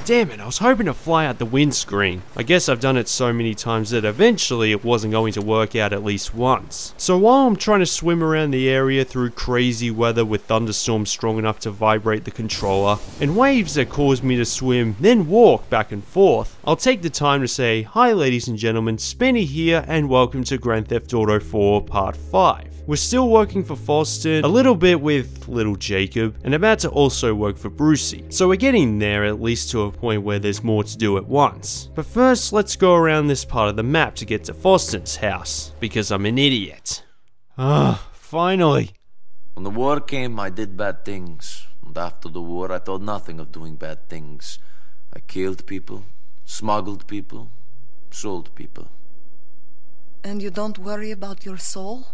Damn it, I was hoping to fly out the windscreen. I guess I've done it so many times that eventually it wasn't going to work out at least once. So while I'm trying to swim around the area through crazy weather with thunderstorms strong enough to vibrate the controller, and waves that cause me to swim, then walk back and forth, I'll take the time to say, hi ladies and gentlemen, Spenny here, and welcome to Grand Theft Auto 4 Part 5. We're still working for Foston, a little bit with little Jacob, and about to also work for Brucey. So we're getting there at least to a point where there's more to do at once. But first, let's go around this part of the map to get to Foston's house, because I'm an idiot. Finally. When the war came, I did bad things. And after the war, I thought nothing of doing bad things. I killed people, smuggled people, sold people. And you don't worry about your soul?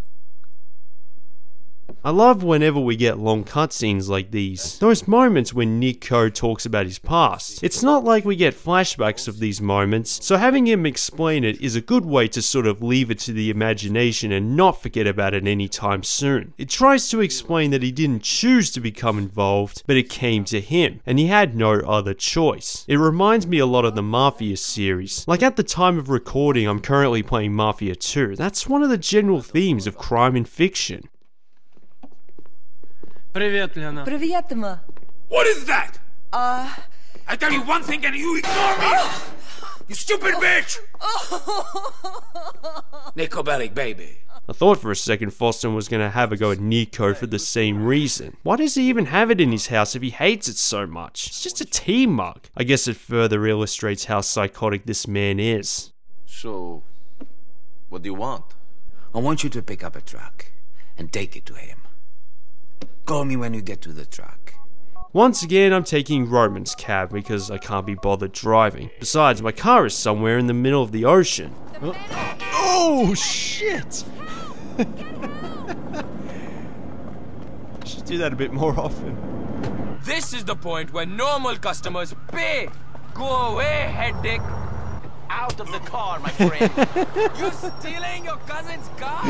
I love whenever we get long cutscenes like these. Those moments when Niko talks about his past. It's not like we get flashbacks of these moments, so having him explain it is a good way to sort of leave it to the imagination and not forget about it anytime soon. It tries to explain that he didn't choose to become involved, but it came to him, and he had no other choice. It reminds me a lot of the Mafia series. Like at the time of recording, I'm currently playing Mafia 2. That's one of the general themes of crime and fiction. Привет, Лена. Привет, Emma. What is that? I tell you one thing and you ignore me! You stupid bitch! Niko Bellic, baby. I thought for a second Foston was going to have a go at Niko for the same reason. Why does he even have it in his house if he hates it so much? It's just a tea mug. I guess it further illustrates how psychotic this man is. So, what do you want? I want you to pick up a truck and take it to him. Call me when you get to the truck. Once again, I'm taking Roman's cab because I can't be bothered driving. Besides, my car is somewhere in the middle of the ocean. Oh, shit! Should do that a bit more often. This is the point where normal customers pay. Go away, head dick. Out of the car, my friend. You stealing your cousin's car?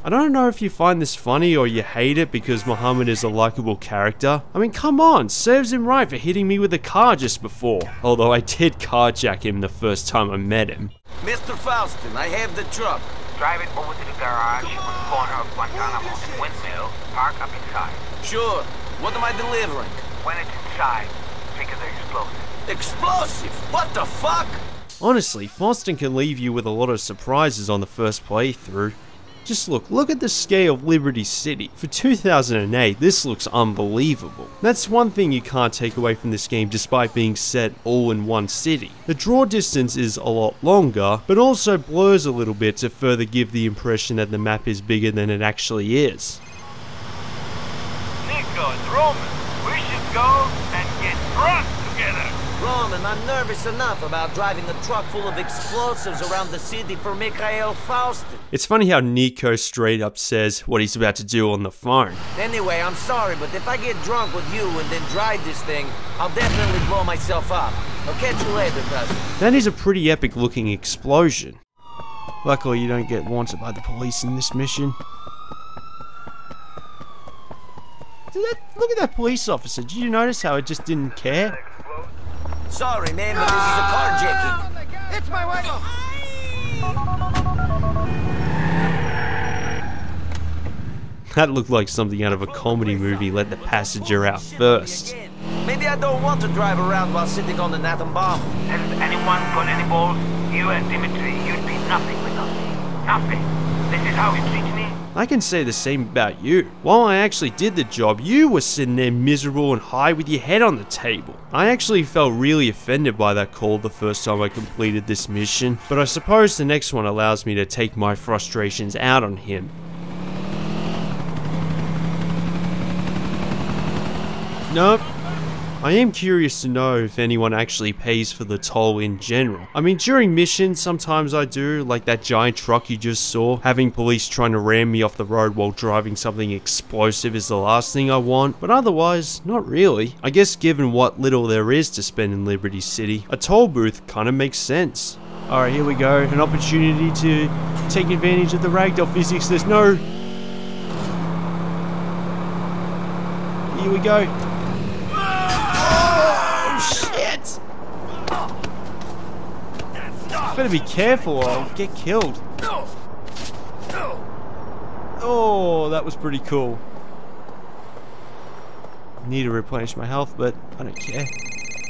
I don't know if you find this funny or you hate it because Muhammad is a likable character. I mean, come on, serves him right for hitting me with a car just before. Although I did carjack him the first time I met him. Mr. Faustin, I have the truck. Drive it over to the garage on the corner of Guantanamo and Windmill. Park up inside. Sure. What am I delivering? When it's inside, figure the explosive. Explosive? What the fuck? Honestly, Foston can leave you with a lot of surprises on the first playthrough. Just look at the scale of Liberty City. For 2008, this looks unbelievable. That's one thing you can't take away from this game despite being set all in one city. The draw distance is a lot longer, but also blurs a little bit to further give the impression that the map is bigger than it actually is. Niko and Roman, we should go and get drunk together. Roman, I'm nervous enough about driving a truck full of explosives around the city for Mikhail Faustin. It's funny how Niko straight up says what he's about to do on the phone. Anyway, I'm sorry, but if I get drunk with you and then drive this thing, I'll definitely blow myself up. I'll catch you later, cousin. That is a pretty epic looking explosion. Luckily you don't get wanted by the police in this mission. Look at that police officer. Did you notice how it just didn't care? Sorry, man, but this is a carjacking. It's my wife. That looked like something out of a comedy movie. Let the passenger out first. Maybe I don't want to drive around while sitting on an atom bomb. Has anyone got any balls? You and Dimitri, you'd be nothing without me. Nothing. This is how you treat me? I can say the same about you. While I actually did the job, you were sitting there miserable and high with your head on the table. I actually felt really offended by that call the first time I completed this mission, but I suppose the next one allows me to take my frustrations out on him. Nope. I am curious to know if anyone actually pays for the toll in general. I mean, during missions, sometimes I do, like that giant truck you just saw. Having police trying to ram me off the road while driving something explosive is the last thing I want, but otherwise, not really. I guess given what little there is to spend in Liberty City, a toll booth kind of makes sense. Alright, here we go. An opportunity to take advantage of the ragdoll physics. There's no... Here we go. Better be careful or I'll get killed. Oh, that was pretty cool. Need to replenish my health, but I don't care.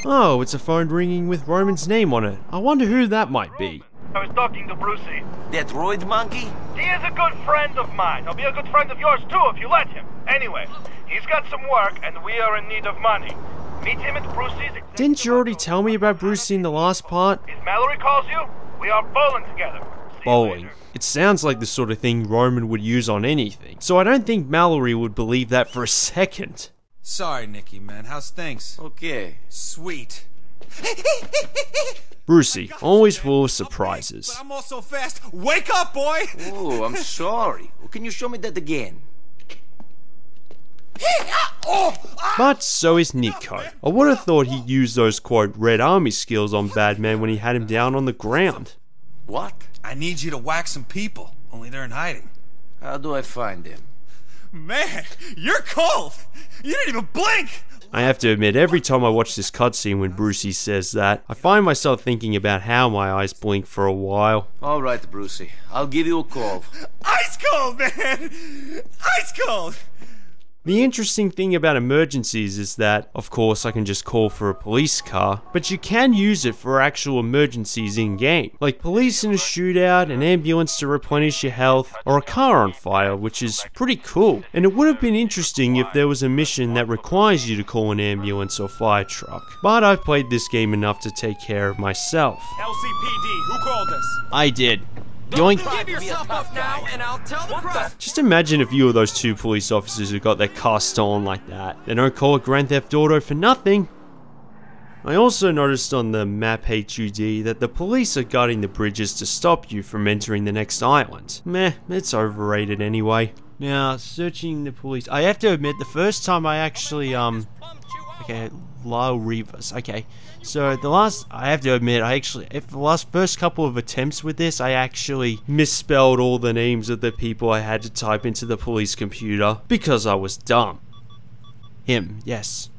Oh, it's a phone ringing with Roman's name on it. I wonder who that might be. I was talking to Brucey. That roid monkey? He is a good friend of mine. He'll be a good friend of yours too if you let him. Anyway, he's got some work and we are in need of money. Meet him at Brucey's. Didn't you already tell me about Brucey in the last part? If Mallory calls you, we are bowling together. See you Bowling. later. It sounds like the sort of thing Roman would use on anything, so I don't think Mallory would believe that for a second. Sorry, Nicky, man. How's things? Okay. Sweet. Brucey, always full of surprises. But I'm also fast. Wake up, boy! Oh, I'm sorry. Can you show me that again? But so is Nico. I would have thought he'd use those quote Red Army skills on Badman when he had him down on the ground. What? I need you to whack some people, only they're in hiding. How do I find them? Man, you're cold! You didn't even blink! I have to admit, every time I watch this cutscene when Brucey says that, I find myself thinking about how my eyes blink for a while. Alright, Brucey. I'll give you a call. Ice cold, man! Ice cold! The interesting thing about emergencies is that, of course, I can just call for a police car, but you can use it for actual emergencies in-game, like police in a shootout, an ambulance to replenish your health, or a car on fire, which is pretty cool. And it would have been interesting if there was a mission that requires you to call an ambulance or fire truck, but I've played this game enough to take care of myself. LCPD, who called us? I did. Yoink. Give yourself up now, and I'll tell the press. Just imagine if you were those two police officers who got their car stolen like that. They don't call it Grand Theft Auto for nothing. I also noticed on the map HUD that the police are guarding the bridges to stop you from entering the next island. Meh, it's overrated anyway. Now, searching the police. I have to admit, the first time I actually, okay, Lyle Rivas, okay. So I have to admit, first couple of attempts with this, I actually misspelled all the names of the people I had to type into the police computer because I was dumb. Him, yes.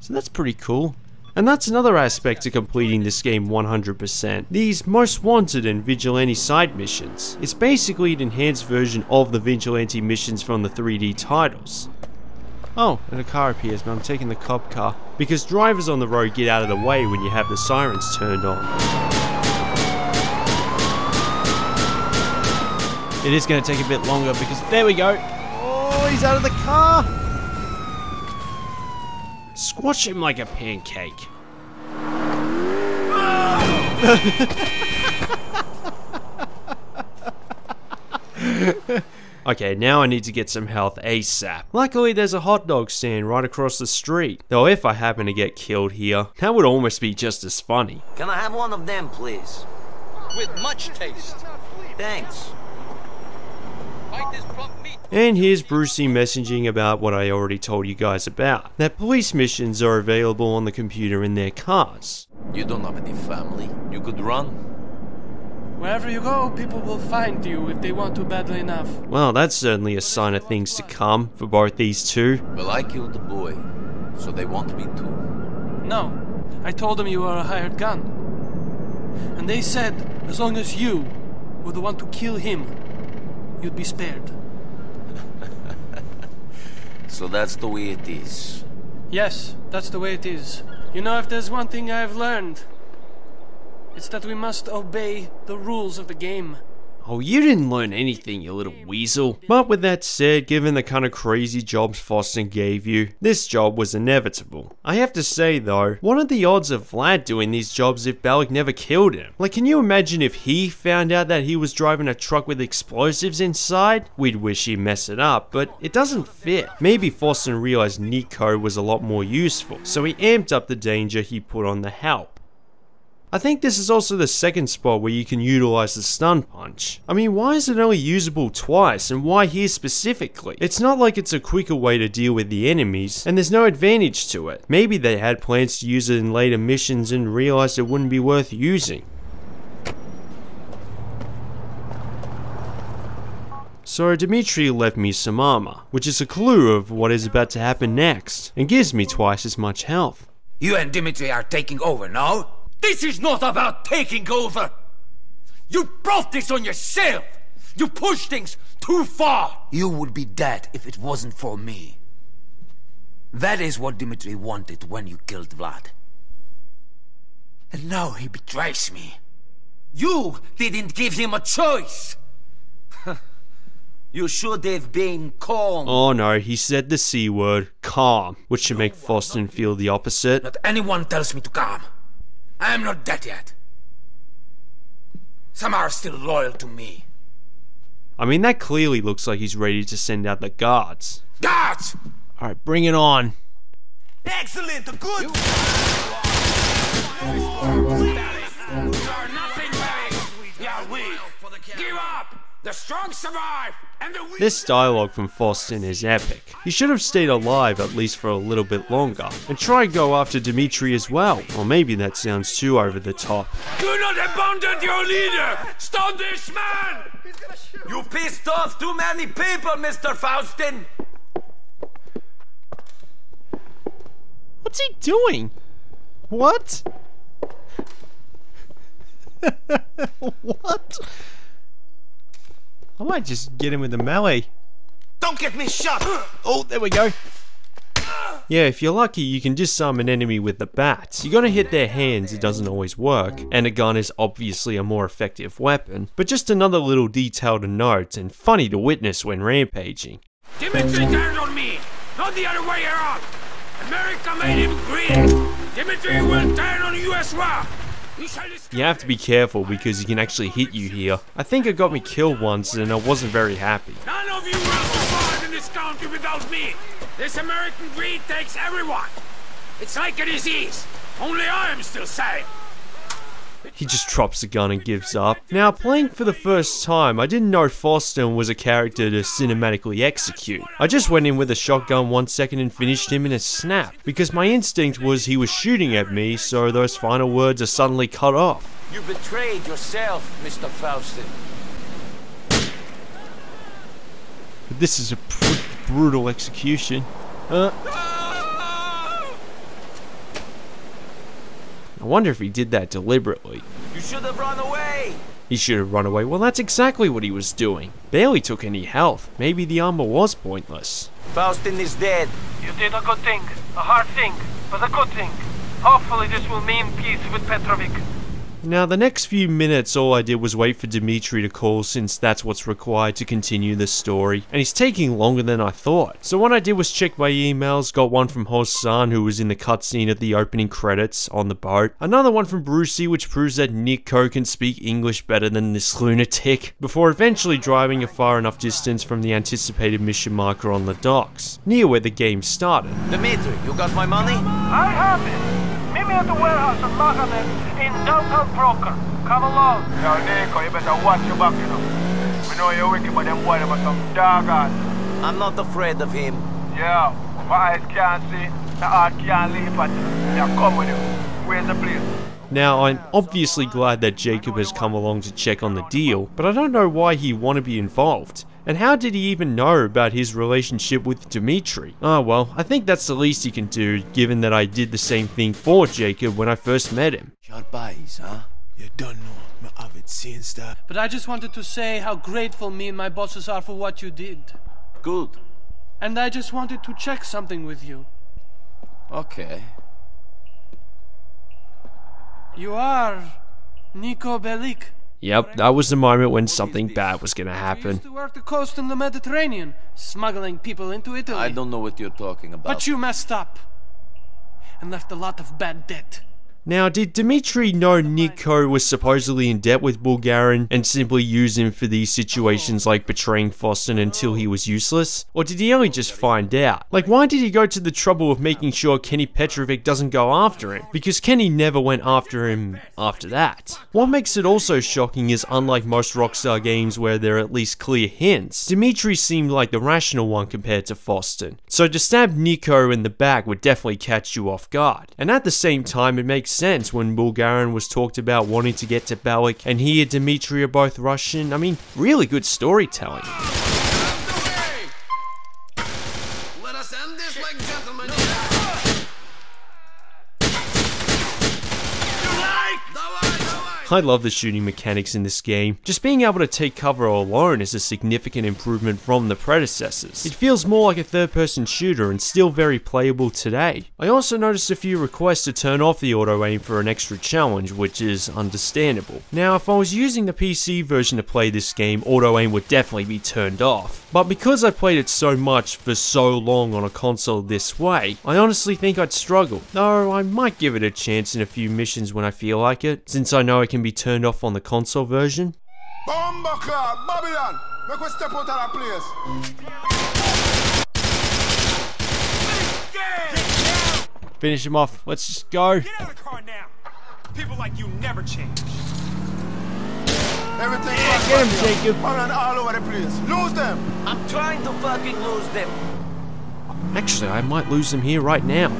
So that's pretty cool. And that's another aspect to completing this game 100%. These Most Wanted and Vigilante side missions. It's basically an enhanced version of the Vigilante missions from the 3D titles. Oh, and a car appears, but I'm taking the cop car. Because drivers on the road get out of the way when you have the sirens turned on. It is going to take a bit longer because, there we go. Oh, he's out of the car. Squash him like a pancake. Okay, now I need to get some health ASAP. Luckily, there's a hot dog stand right across the street. Though if I happen to get killed here, that would almost be just as funny. Can I have one of them, please? With much taste. Thanks. Bite this plump meat. And here's Brucey messaging about what I already told you guys about. That police missions are available on the computer in their cars. You don't have any family. You could run. Wherever you go, people will find you if they want to badly enough. Well, that's certainly a sign of things to come for both these two. Well, I killed the boy, so they want me too. No, I told them you were a hired gun. And they said, as long as you were the one to kill him, you'd be spared. So that's the way it is. Yes, that's the way it is. You know, if there's one thing I've learned, it's that we must obey the rules of the game. Oh, you didn't learn anything, you little weasel. But with that said, given the kind of crazy jobs Foston gave you, this job was inevitable. I have to say though, what are the odds of Vlad doing these jobs if Balak never killed him? Like, can you imagine if he found out that he was driving a truck with explosives inside? We'd wish he'd mess it up, but it doesn't fit. Maybe Foston realized Nico was a lot more useful, so he amped up the danger he put on the help. I think this is also the second spot where you can utilize the stun punch. I mean, why is it only usable twice, and why here specifically? It's not like it's a quicker way to deal with the enemies, and there's no advantage to it. Maybe they had plans to use it in later missions and realized it wouldn't be worth using. So Dimitri left me some armor, which is a clue of what is about to happen next, and gives me twice as much health. You and Dimitri are taking over, no? This is not about taking over. You brought this on yourself. You pushed things too far. You would be dead if it wasn't for me. That is what Dimitri wanted when you killed Vlad. And now he betrays me. You didn't give him a choice. You should have been calm. Oh no, he said the C word, calm, which should make Foston feel the opposite. Not anyone tells me to calm. I am not dead yet. Some are still loyal to me. I mean, that clearly looks like he's ready to send out the guards. Guards! Alright, bring it on. Excellent, good. You are nothing, Barry. Yeah, we give up. The strong survive, and the weak. This dialogue from Foston is epic. He should have stayed alive at least for a little bit longer, and try and go after Dimitri as well. Or maybe that sounds too over the top. Do not abandon your leader! Stop this man! You pissed off too many people, Mr. Faustin! What's he doing? What? What? I might just get him with the melee. Don't get me shot! Oh, there we go. Yeah, if you're lucky, you can disarm an enemy with the bats. You gotta hit their hands, it doesn't always work, and a gun is obviously a more effective weapon, but just another little detail to note, and funny to witness when rampaging. Dimitri turned on me, not the other way around! America made him green! Dimitri will turn on you as well! You have to be careful because he can actually hit you here. I think it got me killed once and I wasn't very happy. None of you will survive in this country without me! This American greed takes everyone! It's like a disease! Only I am still sane! He just drops the gun and gives up. Now, playing for the first time, I didn't know Foston was a character to cinematically execute. I just went in with a shotgun 1 second and finished him in a snap, because my instinct was he was shooting at me, so those final words are suddenly cut off. You betrayed yourself, Mr. Faustin. But this is a pretty brutal execution. I wonder if he did that deliberately. You should have run away! He should have run away. Well, that's exactly what he was doing. Barely took any health. Maybe the armor was pointless. Faustin is dead. You did a good thing. A hard thing, but a good thing. Hopefully this will mean peace with Petrovic. Now, the next few minutes, all I did was wait for Dimitri to call, since that's what's required to continue the story, and he's taking longer than I thought. So what I did was check my emails, got one from Hosan, who was in the cutscene at the opening credits on the boat, another one from Brucey, which proves that Nico can speak English better than this lunatic, before eventually driving a far enough distance from the anticipated mission marker on the docks, near where the game started. Dimitri, you got my money? I have it. Meet me at the warehouse on Maganet in downtown Broker. Come along. Yo, Nico, you better watch your back, you know. We know you're wicked, but them boys are some doggone. I'm not afraid of him. Yeah, my eyes can't see, the heart can't leave, but they're coming with you. Where's the place? Now, I'm obviously glad that Jacob has come along to check on the deal, but I don't know why he'd want to be involved. And how did he even know about his relationship with Dimitri? Oh well, I think that's the least he can do, given that I did the same thing for Jacob when I first met him. Sharp eyes, huh? You don't know, me have it since that. But I just wanted to say how grateful me and my bosses are for what you did. Good. And I just wanted to check something with you. Okay. You are Nico Bellic. Yep, that was the moment when something bad was gonna I happen. used to work the coast in the Mediterranean, smuggling people into Italy. I don't know what you're talking about. But you messed up. And left a lot of bad debt. Now, did Dimitri know Nico was supposedly in debt with Bulgarin and simply use him for these situations like betraying Foston until he was useless? Or did he only just find out? Like, why did he go to the trouble of making sure Kenny Petrovic doesn't go after him? Because Kenny never went after him after that. What makes it also shocking is, unlike most Rockstar games where there are at least clear hints, Dimitri seemed like the rational one compared to Foston. So to stab Nico in the back would definitely catch you off guard. And at the same time, it makes sense when Bulgarin was talked about wanting to get to Bellic, and he and Dimitri are both Russian. I mean, really good storytelling. Let us end this like gentlemen. You like I love the shooting mechanics in this game. Just being able to take cover alone is a significant improvement from the predecessors. It feels more like a third-person shooter and still very playable today. I also noticed a few requests to turn off the auto-aim for an extra challenge, which is understandable. Now, if I was using the PC version to play this game, auto-aim would definitely be turned off. But because I played it so much for so long on a console this way, I honestly think I'd struggle. Though I might give it a chance in a few missions when I feel like it, since I know it can be turned off on the console version. Bumbleclad, Babylon! Make us step out of that place! Finish him off. Let's just go. Get out of the car now! People like you never change. Everything Get him, Jacob. Run all over the place. Lose them! I'm trying to fucking lose them. Actually, I might lose them here right now.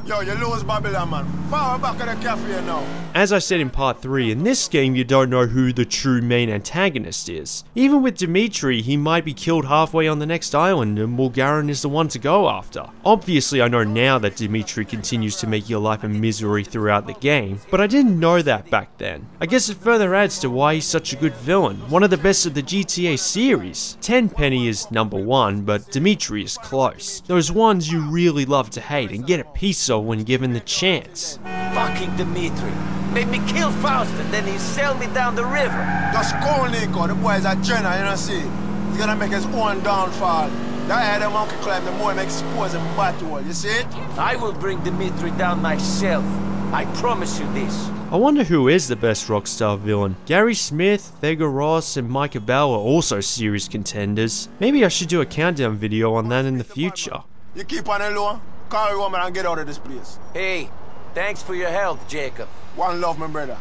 Yo, you lose Babylon, man. Fire back at the cafe now. As I said in part 3, in this game you don't know who the true main antagonist is. Even with Dimitri, he might be killed halfway on the next island and Bulgarin is the one to go after. Obviously I know now that Dimitri continues to make your life a misery throughout the game, but I didn't know that back then. I guess it further adds to why he's such a good villain, one of the best of the GTA series. Tenpenny is number 1, but Dimitri is close. Those ones you really love to hate and get a piece of when given the chance. Fucking Dimitri. Made me kill Faust and then he sailed me down the river. Just go, Nico. The boy's a general, you know see? He's gonna make his own downfall. That head the monkey climb, the more he makes expose him battle, you see it? I will bring Dimitri down myself. I promise you this. I wonder who is the best Rockstar villain. Gary Smith, Thega Ross, and Micah Bell are also serious contenders. Maybe I should do a countdown video on that in the future. You keep on alone, call your woman and get out of this place. Hey, thanks for your help, Jacob. One love, my brother.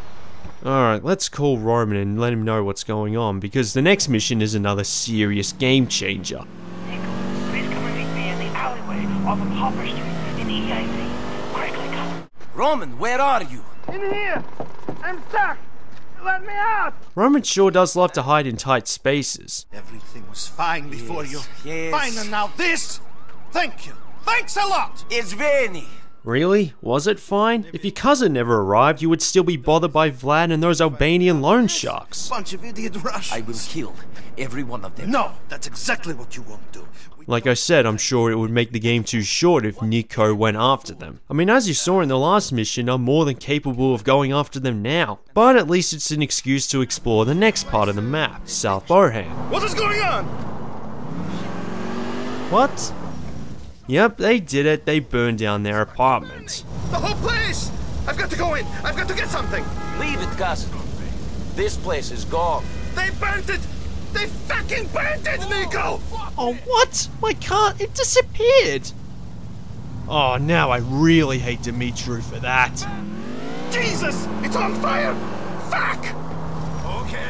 Alright, let's call Roman and let him know what's going on, because the next mission is another serious game changer. Nico, please come and meet me in the alleyway off of Hopper Street in EIZ. Quickly come. Roman, where are you? In here! I'm stuck! Let me out! Roman sure does love to hide in tight spaces. Everything was fine before you. Yes. Fine, and now this? Thank you. Thanks a lot! It's Vinny. Really? Was it fine? If your cousin never arrived, you would still be bothered by Vlad and those Albanian loan sharks. Bunch of idiot Russians. I will kill every one of them. No, that's exactly what you won't do. Like I said, I'm sure it would make the game too short if Nico went after them. I mean, as you saw in the last mission, I'm more than capable of going after them now. But at least it's an excuse to explore the next part of the map, South Bohan. What is going on? What? Yep, they did it. They burned down their apartment. The whole place! I've got to go in. I've got to get something. Leave it, Gus. This place is gone. They burnt it! They fucking burnt it, Nico! Oh, what? My car, it disappeared. Oh, now I really hate Dimitri for that. Jesus! It's on fire! Fuck! Okay.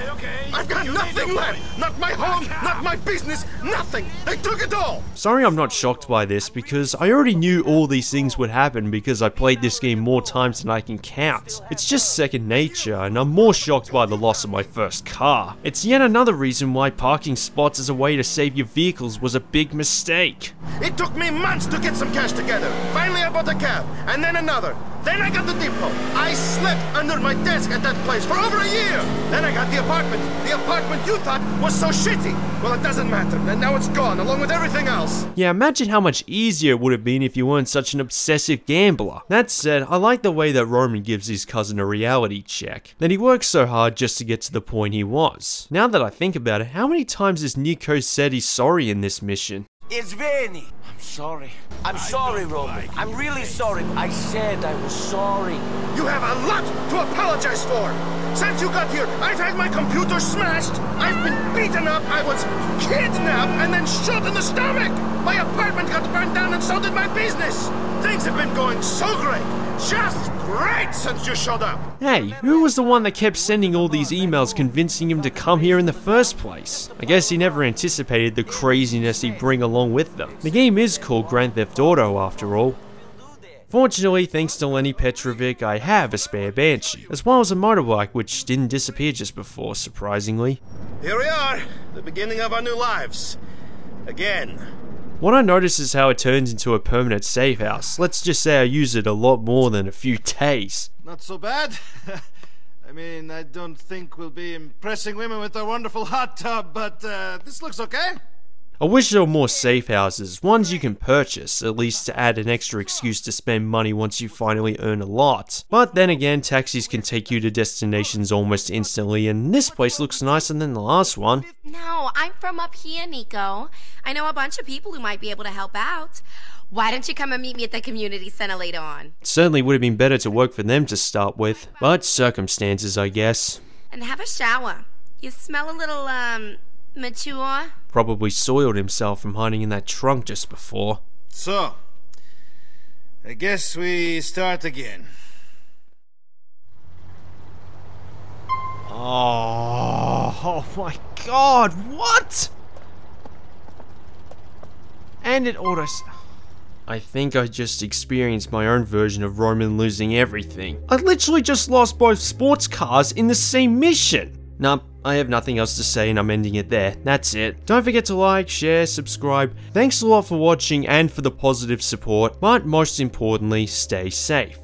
I've got nothing left! Not my home, not my business, nothing! They took it all! Sorry I'm not shocked by this, because I already knew all these things would happen because I played this game more times than I can count. It's just second nature, and I'm more shocked by the loss of my first car. It's yet another reason why parking spots as a way to save your vehicles was a big mistake. It took me months to get some cash together. Finally I bought a cab, and then another. Then I got the depot. I slept under my desk at that place for over a year. Then I got the apartment. The apartment you thought was so shitty. Well, it doesn't matter. And now it's gone, along with everything else. Yeah, imagine how much easier it would have been if you weren't such an obsessive gambler. That said, I like the way that Roman gives his cousin a reality check. That he worked so hard just to get to the point he was. Now that I think about it, how many times has Nico said he's sorry in this mission? It's Vinny. I'm sorry. I'm sorry, Roman. I'm really sorry. I said I was sorry. You have a lot to apologize for. Since you got here, I've had my computer smashed. I've been beaten up. I was kidnapped and then shot in the stomach. My apartment got burned down and so did my business. Things have been going so great. Just great since you showed up. Hey, who was the one that kept sending all these emails convincing him to come here in the first place? I guess he never anticipated the craziness he'd bring along with them. The game is called Grand Theft Auto after all. Fortunately, thanks to Lenny Petrovic, I have a spare Banshee, as well as a motorbike which didn't disappear just before, surprisingly. Here we are, the beginning of our new lives. Again. What I notice is how it turns into a permanent safe house. Let's just say I use it a lot more than a few days. Not so bad. I mean, I don't think we'll be impressing women with our wonderful hot tub, but this looks okay. I wish there were more safe houses, ones you can purchase, at least to add an extra excuse to spend money once you finally earn a lot. But then again, taxis can take you to destinations almost instantly, and this place looks nicer than the last one. No, I'm from up here, Nico. I know a bunch of people who might be able to help out. Why don't you come and meet me at the community center later on? It certainly would have been better to work for them to start with, but circumstances, I guess. And have a shower. You smell a little, mature. Probably soiled himself from hiding in that trunk just before. So, I guess we start again. Oh my god, what? And it autos... I think I just experienced my own version of Roman losing everything. I literally just lost both sports cars in the same mission. Nah, I have nothing else to say and I'm ending it there. That's it. Don't forget to like, share, subscribe. Thanks a lot for watching and for the positive support, but most importantly, stay safe.